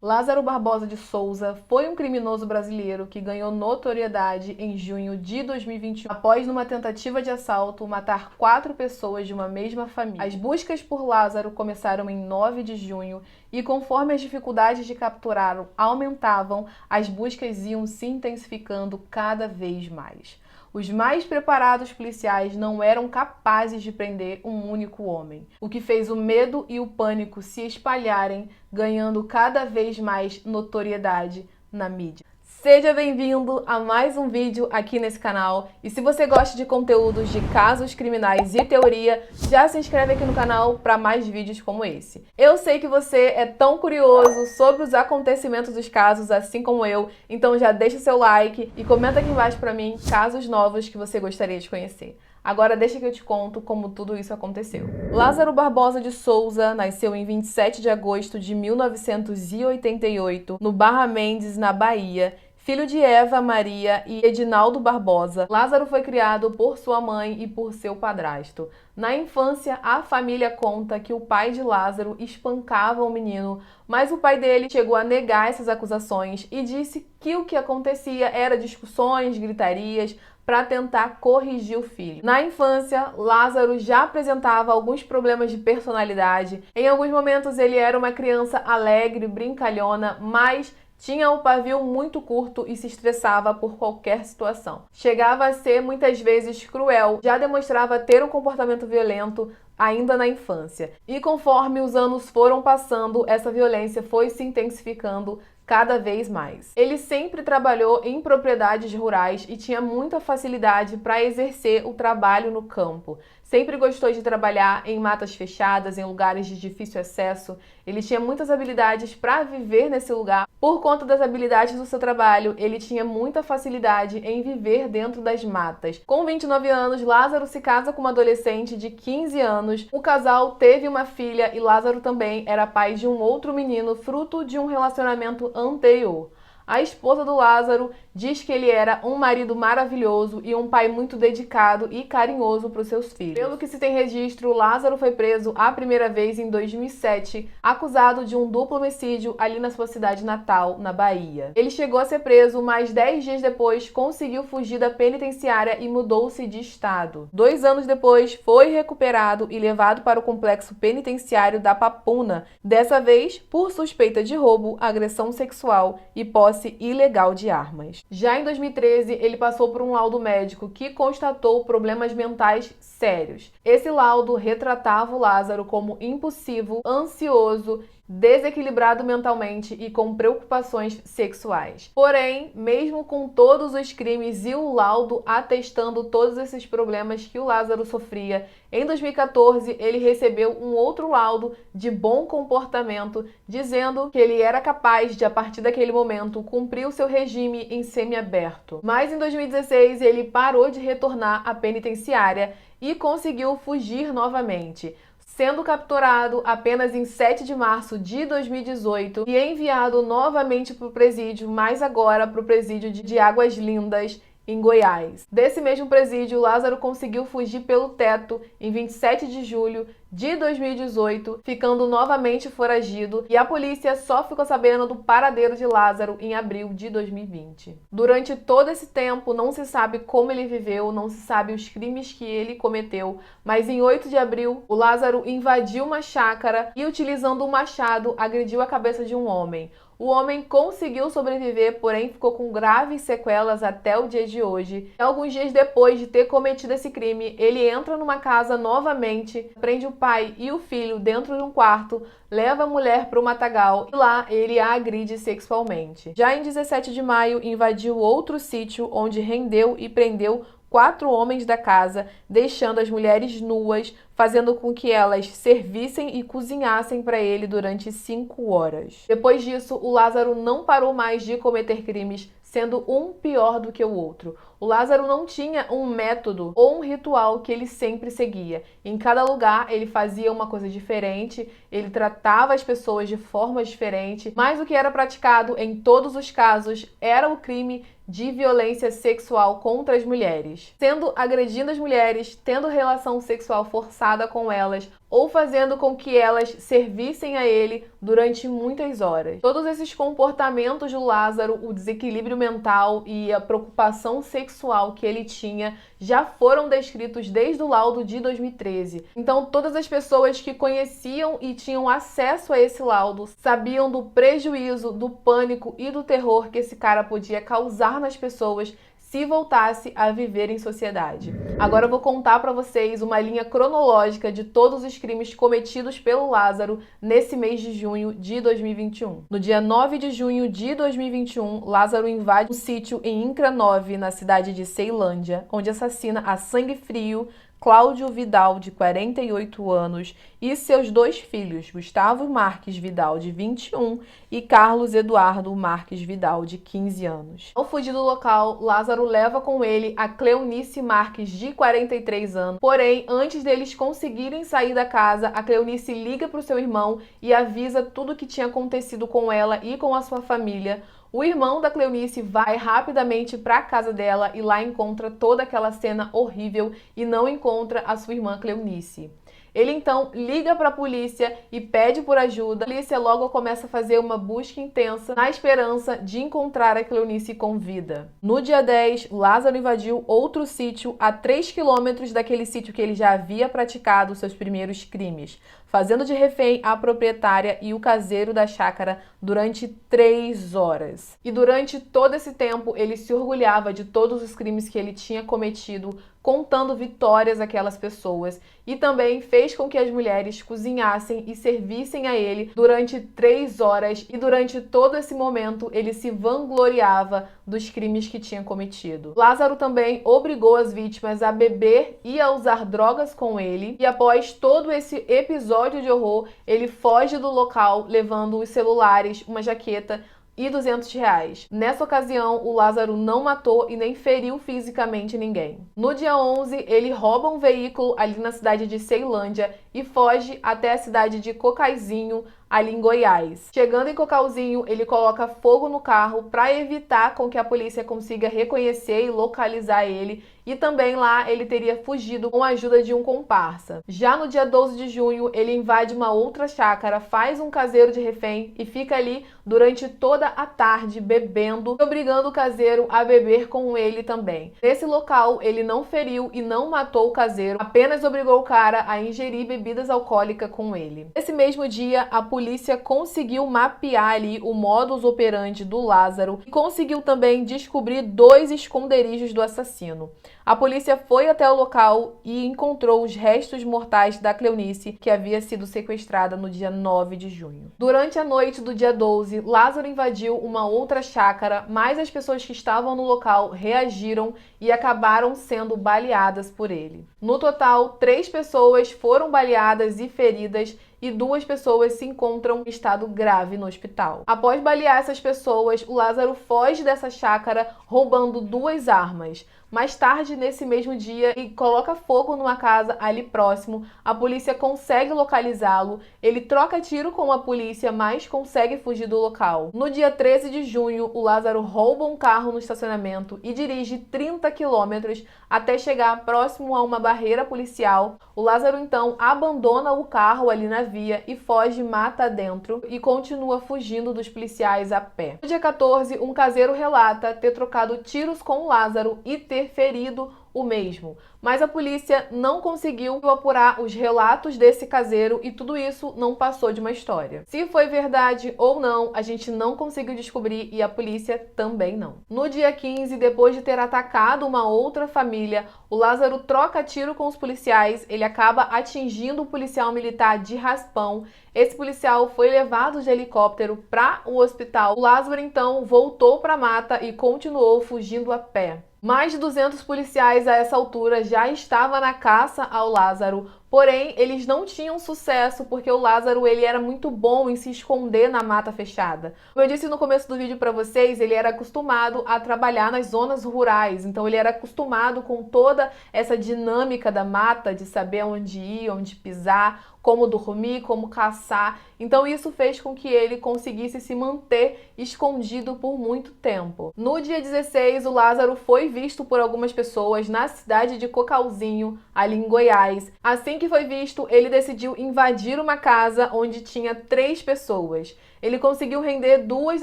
Lázaro Barbosa de Souza foi um criminoso brasileiro que ganhou notoriedade em junho de 2021 após, numa tentativa de assalto, matar 4 pessoas de uma mesma família. As buscas por Lázaro começaram em 9 de junho e, conforme as dificuldades de capturá-lo aumentavam, as buscas iam se intensificando cada vez mais. Os mais preparados policiais não eram capazes de prender um único homem, o que fez o medo e o pânico se espalharem, ganhando cada vez mais notoriedade na mídia. Seja bem-vindo a mais um vídeo aqui nesse canal, e se você gosta de conteúdos de casos criminais e teoria, já se inscreve aqui no canal para mais vídeos como esse. Eu sei que você é tão curioso sobre os acontecimentos dos casos, assim como eu, então já deixa seu like e comenta aqui embaixo para mim casos novos que você gostaria de conhecer. Agora deixa que eu te conto como tudo isso aconteceu. Lázaro Barbosa de Souza nasceu em 27 de agosto de 1988, no Barra Mendes, na Bahia, filho de Eva Maria e Edinaldo Barbosa. Lázaro foi criado por sua mãe e por seu padrasto. Na infância, a família conta que o pai de Lázaro espancava o menino, mas o pai dele chegou a negar essas acusações e disse que o que acontecia era discussões, gritarias, para tentar corrigir o filho. Na infância, Lázaro já apresentava alguns problemas de personalidade. Em alguns momentos ele era uma criança alegre, brincalhona, mas tinha o pavio muito curto e se estressava por qualquer situação. Chegava a ser muitas vezes cruel, já demonstrava ter um comportamento violento ainda na infância. E conforme os anos foram passando, essa violência foi se intensificando cada vez mais. Ele sempre trabalhou em propriedades rurais e tinha muita facilidade para exercer o trabalho no campo. Sempre gostou de trabalhar em matas fechadas, em lugares de difícil acesso. Ele tinha muitas habilidades para viver nesse lugar. Por conta das habilidades do seu trabalho, ele tinha muita facilidade em viver dentro das matas. Com 29 anos, Lázaro se casa com uma adolescente de 15 anos. O casal teve uma filha e Lázaro também era pai de um outro menino, fruto de um relacionamento anterior. A esposa do Lázaro diz que ele era um marido maravilhoso e um pai muito dedicado e carinhoso para os seus filhos. Pelo que se tem registro, Lázaro foi preso a primeira vez em 2007, acusado de um duplo homicídio ali na sua cidade natal, na Bahia. Ele chegou a ser preso, mas 10 dias depois conseguiu fugir da penitenciária e mudou-se de estado. 2 anos depois, foi recuperado e levado para o complexo penitenciário da Papuna, dessa vez por suspeita de roubo, agressão sexual e posse ilegal de armas. Já em 2013, ele passou por um laudo médico que constatou problemas mentais sérios. Esse laudo retratava o Lázaro como impulsivo, ansioso, desequilibrado mentalmente e com preocupações sexuais. Porém, mesmo com todos os crimes e o laudo atestando todos esses problemas que o Lázaro sofria, em 2014 ele recebeu um outro laudo de bom comportamento, dizendo que ele era capaz de, a partir daquele momento, cumprir o seu regime em semiaberto. Mas em 2016 ele parou de retornar à penitenciária e conseguiu fugir novamente, sendo capturado apenas em 7 de março de 2018 e enviado novamente para o presídio, mas agora para o presídio de Águas Lindas, em Goiás. Desse mesmo presídio, Lázaro conseguiu fugir pelo teto em 27 de julho de 2018, ficando novamente foragido, e a polícia só ficou sabendo do paradeiro de Lázaro em abril de 2020. Durante todo esse tempo, não se sabe como ele viveu, não se sabe os crimes que ele cometeu, mas em 8 de abril, o Lázaro invadiu uma chácara e, utilizando um machado, agrediu a cabeça de um homem. O homem conseguiu sobreviver, porém ficou com graves sequelas até o dia de hoje. Alguns dias depois de ter cometido esse crime, ele entra numa casa novamente, prende o pai e o filho dentro de um quarto, leva a mulher para o matagal e lá ele a agride sexualmente. Já em 17 de maio, invadiu outro sítio onde rendeu e prendeu 4 homens da casa, deixando as mulheres nuas, fazendo com que elas servissem e cozinhassem para ele durante 5 horas. Depois disso, o Lázaro não parou mais de cometer crimes, sendo um pior do que o outro. O Lázaro não tinha um método ou um ritual que ele sempre seguia. Em cada lugar ele fazia uma coisa diferente, ele tratava as pessoas de forma diferente, mas o que era praticado em todos os casos era o crime de violência sexual contra as mulheres, sendo agredindo as mulheres, tendo relação sexual forçada com elas ou fazendo com que elas servissem a ele durante muitas horas. Todos esses comportamentos do Lázaro, o desequilíbrio mental e a preocupação sexual que ele tinha já foram descritos desde o laudo de 2013. Então, todas as pessoas que conheciam e tinham acesso a esse laudo sabiam do prejuízo, do pânico e do terror que esse cara podia causar nas pessoas se voltasse a viver em sociedade. Agora eu vou contar para vocês uma linha cronológica de todos os crimes cometidos pelo Lázaro nesse mês de junho de 2021. No dia 9 de junho de 2021, Lázaro invade um sítio em Incra 9, na cidade de Ceilândia, onde assassina a sangue frio Cláudio Vidal, de 48 anos, e seus 2 filhos, Gustavo Marques Vidal, de 21, e Carlos Eduardo Marques Vidal, de 15 anos. Ao fugir do local, Lázaro leva com ele a Cleonice Marques, de 43 anos. Porém, antes deles conseguirem sair da casa, a Cleonice liga para o seu irmão e avisa tudo o que tinha acontecido com ela e com a sua família. O irmão da Cleonice vai rapidamente para a casa dela e lá encontra toda aquela cena horrível e não encontra a sua irmã Cleonice. Ele então liga para a polícia e pede por ajuda. A polícia logo começa a fazer uma busca intensa na esperança de encontrar a Cleonice com vida. No dia 10, Lázaro invadiu outro sítio a 3 quilômetros daquele sítio que ele já havia praticado seus primeiros crimes, fazendo de refém a proprietária e o caseiro da chácara durante 3 horas. E durante todo esse tempo, ele se orgulhava de todos os crimes que ele tinha cometido, contando vitórias àquelas pessoas, e também fez com que as mulheres cozinhassem e servissem a ele durante 3 horas, e durante todo esse momento ele se vangloriava dos crimes que tinha cometido. Lázaro também obrigou as vítimas a beber e a usar drogas com ele, e após todo esse episódio de horror, ele foge do local levando os celulares, uma jaqueta e R$200. Nessa ocasião, o Lázaro não matou e nem feriu fisicamente ninguém. No dia 11, ele rouba um veículo ali na cidade de Ceilândia e foge até a cidade de Cocaizinho, ali em Goiás. Chegando em Cocalzinho, ele coloca fogo no carro para evitar com que a polícia consiga reconhecer e localizar ele, e também lá ele teria fugido com a ajuda de um comparsa. Já no dia 12 de junho, ele invade uma outra chácara, faz um caseiro de refém e fica ali durante toda a tarde bebendo, obrigando o caseiro a beber com ele também. Nesse local, ele não feriu e não matou o caseiro, apenas obrigou o cara a ingerir bebidas alcoólicas com ele. Nesse mesmo dia, a polícia conseguiu mapear ali o modus operandi do Lázaro e conseguiu também descobrir 2 esconderijos do assassino. A polícia foi até o local e encontrou os restos mortais da Cleonice, que havia sido sequestrada no dia 9 de junho. Durante a noite do dia 12, Lázaro invadiu uma outra chácara, mas as pessoas que estavam no local reagiram e acabaram sendo baleadas por ele. No total, 3 pessoas foram baleadas e feridas, e 2 pessoas se encontram em estado grave no hospital. Após balear essas pessoas, o Lázaro foge dessa chácara roubando 2 armas. Mais tarde, nesse mesmo dia, ele coloca fogo numa casa ali próximo. A polícia consegue localizá-lo. Ele troca tiro com a polícia, mas consegue fugir do local. No dia 13 de junho, o Lázaro rouba um carro no estacionamento e dirige 30 quilômetros até chegar próximo a uma barreira policial. O Lázaro, então, abandona o carro ali na via e foge mata dentro e continua fugindo dos policiais a pé. No dia 14, um caseiro relata ter trocado tiros com o Lázaro e ter ferido o mesmo, mas a polícia não conseguiu apurar os relatos desse caseiro e tudo isso não passou de uma história. Se foi verdade ou não, a gente não conseguiu descobrir e a polícia também não. No dia 15, depois de ter atacado uma outra família, o Lázaro troca tiro com os policiais, ele acaba atingindo um policial militar de raspão. Esse policial foi levado de helicóptero para o hospital. O Lázaro então voltou para a mata e continuou fugindo a pé. Mais de 200 policiais a essa altura já estavam na caça ao Lázaro, Porém, eles não tinham sucesso porque o Lázaro ele era muito bom em se esconder na mata fechada. Como eu disse no começo do vídeo para vocês, ele era acostumado a trabalhar nas zonas rurais, então ele era acostumado com toda essa dinâmica da mata, de saber onde ir, onde pisar, como dormir, como caçar. Então isso fez com que ele conseguisse se manter escondido por muito tempo. No dia 16, o Lázaro foi visto por algumas pessoas na cidade de Cocalzinho, ali em Goiás. Assim que foi visto, ele decidiu invadir uma casa onde tinha 3 pessoas. Ele conseguiu render 2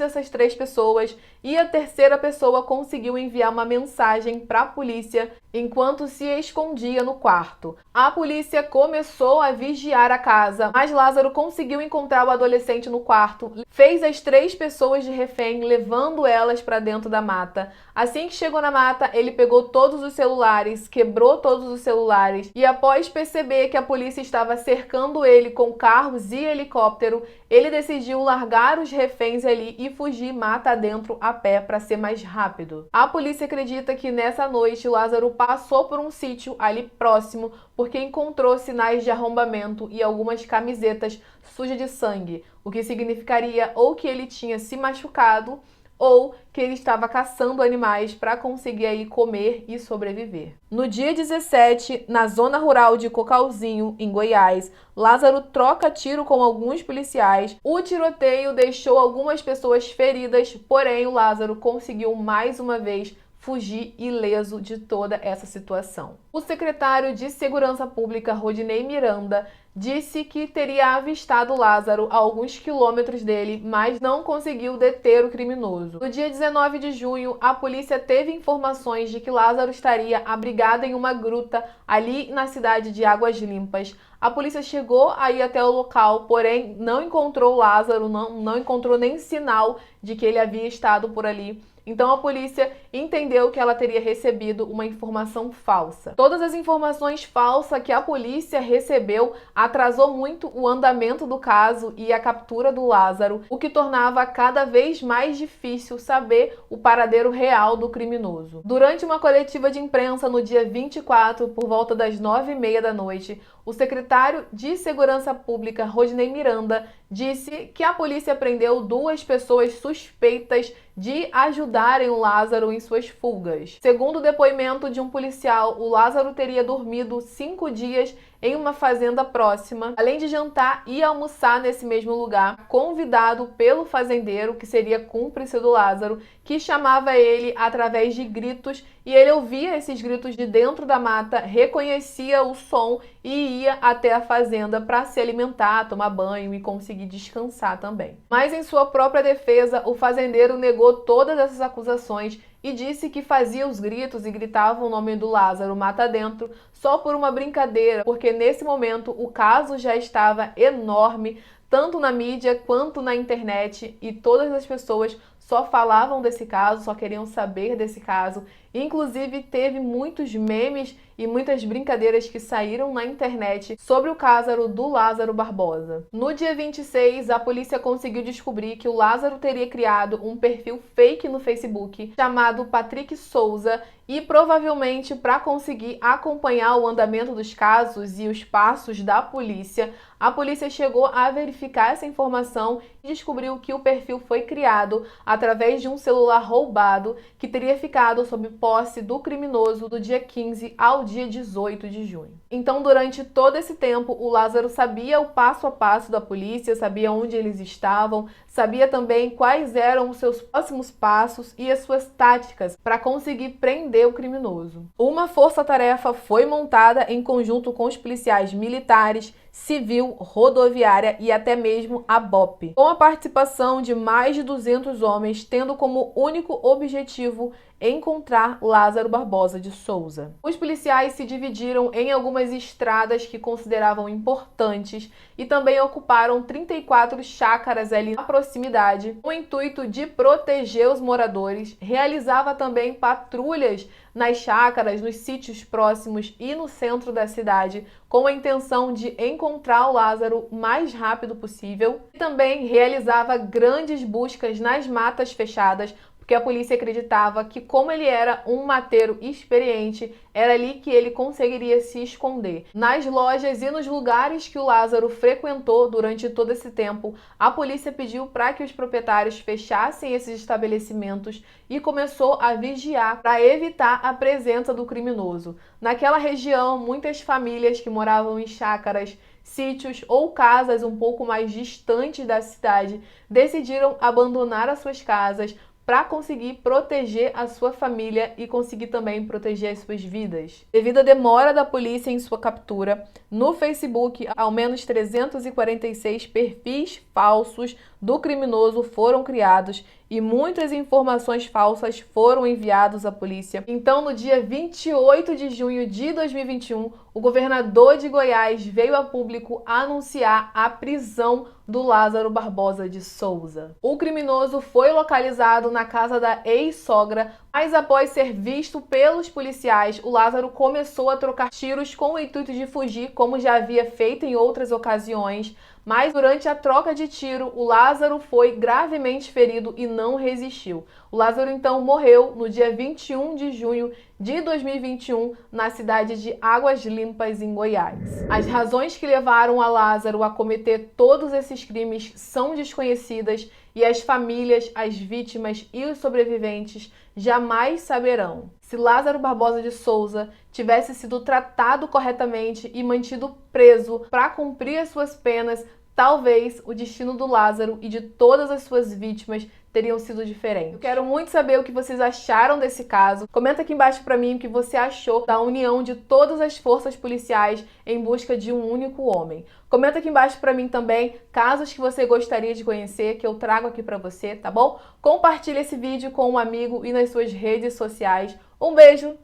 dessas 3 pessoas e a terceira pessoa conseguiu enviar uma mensagem para a polícia enquanto se escondia no quarto. A polícia começou a vigiar a casa, mas Lázaro conseguiu encontrar o adolescente no quarto, fez as 3 pessoas de refém, levando elas para dentro da mata. Assim que chegou na mata, ele pegou todos os celulares, quebrou todos os celulares e após perceber que a polícia estava cercando ele com carros e helicóptero, ele decidiu largar os reféns ali e fugir mata adentro a pé para ser mais rápido. A polícia acredita que nessa noite Lázaro passou por um sítio ali próximo porque encontrou sinais de arrombamento e algumas camisetas sujas de sangue, o que significaria ou que ele tinha se machucado ou que ele estava caçando animais para conseguir aí comer e sobreviver. No dia 17, na zona rural de Cocalzinho, em Goiás, Lázaro troca tiro com alguns policiais. O tiroteio deixou algumas pessoas feridas, porém o Lázaro conseguiu mais uma vez fugir ileso de toda essa situação. O secretário de Segurança Pública, Rodinei Miranda, disse que teria avistado Lázaro a alguns quilômetros dele, mas não conseguiu deter o criminoso. No dia 19 de junho, a polícia teve informações de que Lázaro estaria abrigado em uma gruta ali na cidade de Águas Limpas. A polícia chegou aí até o local, porém não encontrou Lázaro, não encontrou nem sinal de que ele havia estado por ali. Então a polícia entendeu que ela teria recebido uma informação falsa. Todas as informações falsas que a polícia recebeu atrasou muito o andamento do caso e a captura do Lázaro, o que tornava cada vez mais difícil saber o paradeiro real do criminoso. Durante uma coletiva de imprensa no dia 24, por volta das 9h30 da noite, o secretário de Segurança Pública, Rodinei Miranda, disse que a polícia prendeu 2 pessoas suspeitas de ajudarem o Lázaro em suas fugas. Segundo o depoimento de um policial, o Lázaro teria dormido 5 dias em uma fazenda próxima, além de jantar e almoçar nesse mesmo lugar, convidado pelo fazendeiro, que seria cúmplice do Lázaro, que chamava ele através de gritos, e ele ouvia esses gritos de dentro da mata, reconhecia o som e ia até a fazenda para se alimentar, tomar banho e conseguir descansar também. Mas em sua própria defesa, o fazendeiro negou todas essas acusações e disse que fazia os gritos e gritava o nome do Lázaro mata dentro só por uma brincadeira, porque nesse momento o caso já estava enorme, tanto na mídia quanto na internet, e todas as pessoas só falavam desse caso, só queriam saber desse caso. Inclusive, teve muitos memes e muitas brincadeiras que saíram na internet sobre o caso do Lázaro Barbosa. No dia 26, a polícia conseguiu descobrir que o Lázaro teria criado um perfil fake no Facebook chamado Patrick Souza e provavelmente para conseguir acompanhar o andamento dos casos e os passos da polícia, a polícia chegou a verificar essa informação e descobriu que o perfil foi criado através de um celular roubado que teria ficado sob posse do criminoso do dia 15 ao dia 18 de junho. Então, durante todo esse tempo, o Lázaro sabia o passo a passo da polícia, sabia onde eles estavam, sabia também quais eram os seus próximos passos e as suas táticas para conseguir prender o criminoso. Uma força-tarefa foi montada em conjunto com os policiais militares, civil, rodoviária e até mesmo a BOP, com a participação de mais de 200 homens, tendo como único objetivo encontrar Lázaro Barbosa de Souza. Os policiais se dividiram em algumas estradas que consideravam importantes e também ocuparam 34 chácaras ali na proximidade, com o intuito de proteger os moradores. Realizava também patrulhas nas chácaras, nos sítios próximos e no centro da cidade, com a intenção de encontrar o Lázaro o mais rápido possível. E também realizava grandes buscas nas matas fechadas, porque a polícia acreditava que, como ele era um mateiro experiente, era ali que ele conseguiria se esconder. Nas lojas e nos lugares que o Lázaro frequentou durante todo esse tempo, a polícia pediu para que os proprietários fechassem esses estabelecimentos e começou a vigiar para evitar a presença do criminoso. Naquela região, muitas famílias que moravam em chácaras, sítios ou casas um pouco mais distantes da cidade decidiram abandonar as suas casas para conseguir proteger a sua família e conseguir também proteger as suas vidas. Devido à demora da polícia em sua captura, no Facebook, ao menos 346 perfis falsos do criminoso foram criados e muitas informações falsas foram enviadas à polícia. Então, no dia 28 de junho de 2021, o governador de Goiás veio a público anunciar a prisão do Lázaro Barbosa de Souza. O criminoso foi localizado na casa da ex-sogra, mas após ser visto pelos policiais, o Lázaro começou a trocar tiros com o intuito de fugir, como já havia feito em outras ocasiões. Mas durante a troca de tiro, o Lázaro foi gravemente ferido e não resistiu. O Lázaro então morreu no dia 21 de junho de 2021 na cidade de Águas Limpas, em Goiás. As razões que levaram a Lázaro a cometer todos esses crimes são desconhecidas e as famílias, as vítimas e os sobreviventes jamais saberão. Se Lázaro Barbosa de Souza tivesse sido tratado corretamente e mantido preso para cumprir as suas penas, talvez o destino do Lázaro e de todas as suas vítimas teriam sido diferentes. Eu quero muito saber o que vocês acharam desse caso. Comenta aqui embaixo pra mim o que você achou da união de todas as forças policiais em busca de um único homem. Comenta aqui embaixo pra mim também casos que você gostaria de conhecer, que eu trago aqui pra você, tá bom? Compartilhe esse vídeo com um amigo e nas suas redes sociais. Um beijo,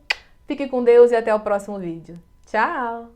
fique com Deus e até o próximo vídeo. Tchau!